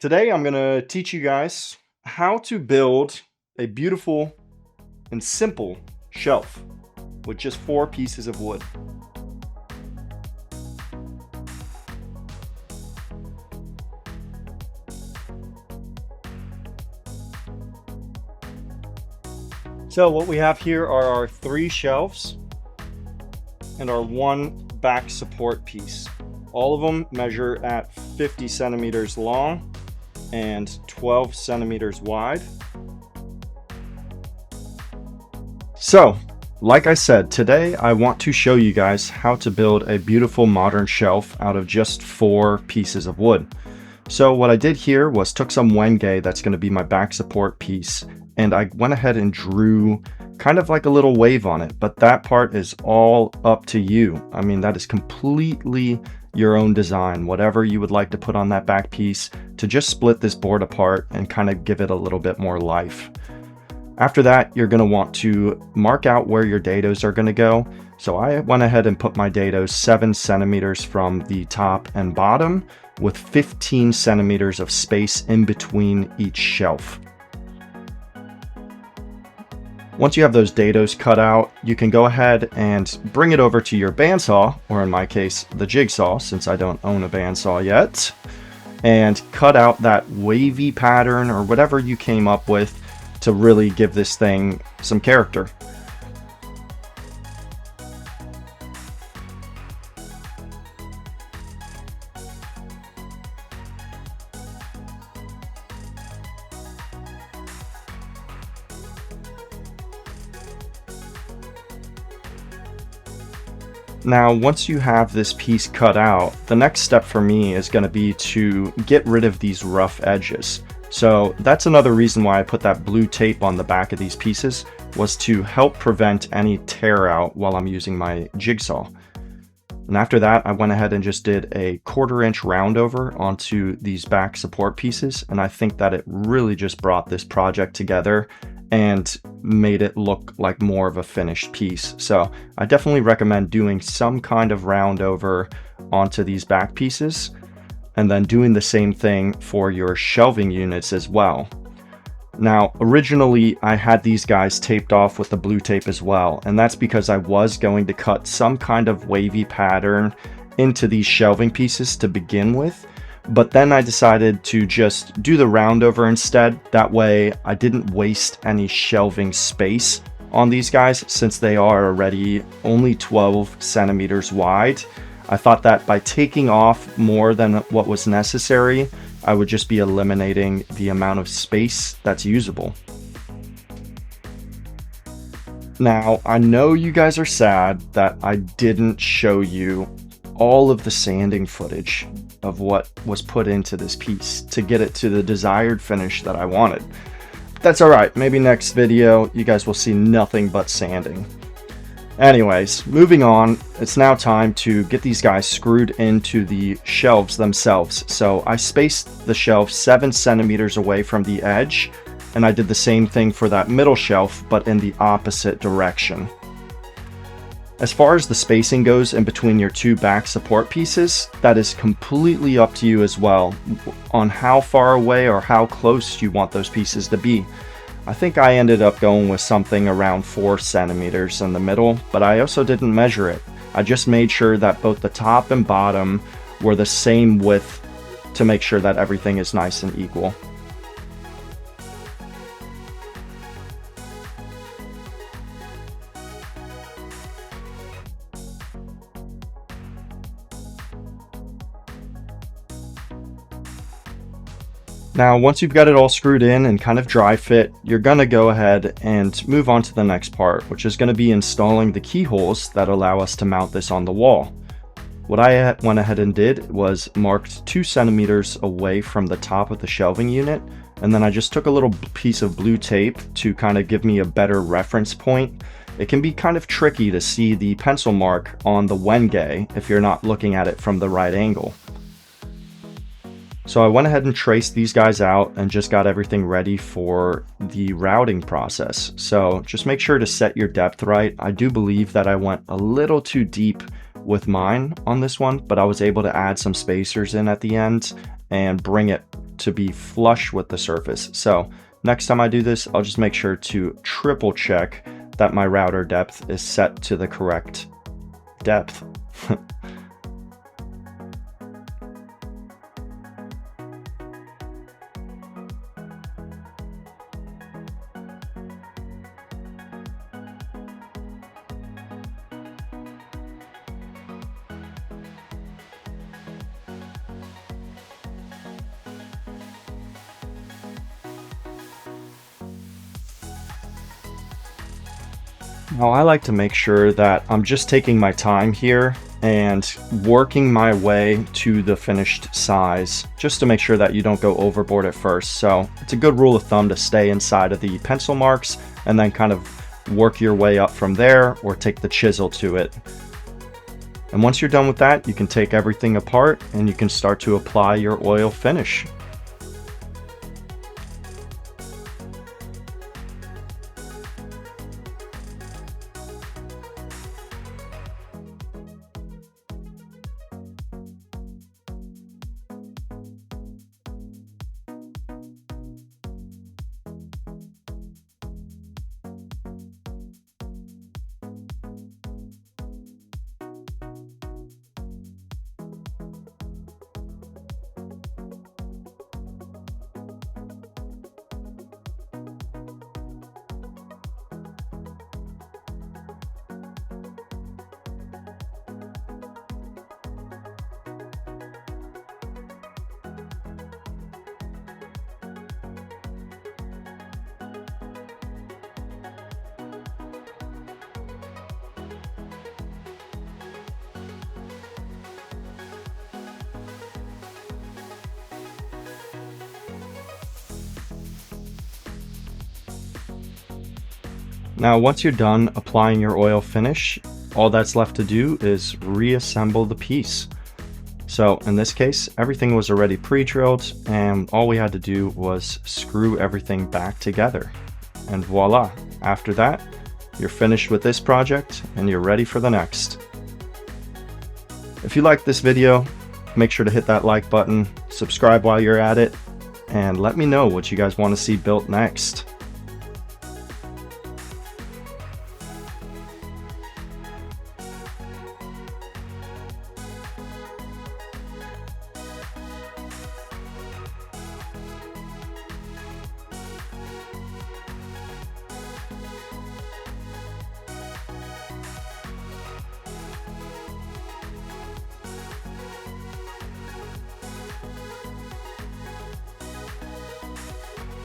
Today I'm going to teach you guys how to build a beautiful and simple shelf with just 4 pieces of wood. So what we have here are our 3 shelves and our 1 back support piece. All of them measure at 50 centimeters long and 12 centimeters wide. So, like I said, today I want to show you guys how to build a beautiful modern shelf out of just 4 pieces of wood. So what I did here was took some wenge that's going to be my back support piece, and I went ahead and drew kind of like a little wave on it, but that part is all up to you. I mean, that is completely your own design, whatever you would like to put on that back piece to just split this board apart and kind of give it a little bit more life. After that, you're going to want to mark out where your dados are going to go. So I went ahead and put my dados 7 centimeters from the top and bottom with 15 centimeters of space in between each shelf. Once you have those dados cut out, you can go ahead and bring it over to your bandsaw, or in my case, the jigsaw, since I don't own a bandsaw yet, and cut out that wavy pattern or whatever you came up with to really give this thing some character. Now, once you have this piece cut out, the next step for me is going to be to get rid of these rough edges. So that's another reason why I put that blue tape on the back of these pieces, was to help prevent any tear out while I'm using my jigsaw. And after that, I went ahead and just did a 1/4 inch round over onto these back support pieces. And I think that it really just brought this project together and made it look like more of a finished piece. So I definitely recommend doing some kind of round over onto these back pieces, and then doing the same thing for your shelving units as well. Now, originally I had these guys taped off with the blue tape as well, and that's because I was going to cut some kind of wavy pattern into these shelving pieces to begin with. But then I decided to just do the round over instead. That way I didn't waste any shelving space on these guys, since they are already only 12 centimeters wide. I thought that by taking off more than what was necessary, I would just be eliminating the amount of space that's usable. Now, I know you guys are sad that I didn't show you all of the sanding footage of what was put into this piece to get it to the desired finish that I wanted. That's alright, maybe next video you guys will see nothing but sanding. Anyways, moving on, it's now time to get these guys screwed into the shelves themselves. So I spaced the shelf 7 centimeters away from the edge, and I did the same thing for that middle shelf, but in the opposite direction. As far as the spacing goes in between your 2 back support pieces, that is completely up to you as well, on how far away or how close you want those pieces to be. I think I ended up going with something around 4 centimeters in the middle, but I also didn't measure it. I just made sure that both the top and bottom were the same width to make sure that everything is nice and equal. Now, once you've got it all screwed in and kind of dry fit, you're going to go ahead and move on to the next part, which is going to be installing the keyholes that allow us to mount this on the wall. What I went ahead and did was marked 2 centimeters away from the top of the shelving unit, and then I just took a little piece of blue tape to kind of give me a better reference point. It can be kind of tricky to see the pencil mark on the wenge if you're not looking at it from the right angle. So I went ahead and traced these guys out and just got everything ready for the routing process. So just make sure to set your depth right. I do believe that I went a little too deep with mine on this one, but I was able to add some spacers in at the end and bring it to be flush with the surface. So next time I do this, I'll just make sure to triple check that my router depth is set to the correct depth. Now I like to make sure that I'm just taking my time here and working my way to the finished size, just to make sure that you don't go overboard at first. So it's a good rule of thumb to stay inside of the pencil marks and then kind of work your way up from there, or take the chisel to it. And once you're done with that, you can take everything apart and you can start to apply your oil finish. Now, once you're done applying your oil finish, all that's left to do is reassemble the piece. So in this case, everything was already pre-drilled and all we had to do was screw everything back together. And voila, after that, you're finished with this project and you're ready for the next. If you liked this video, make sure to hit that like button, subscribe while you're at it, and let me know what you guys want to see built next.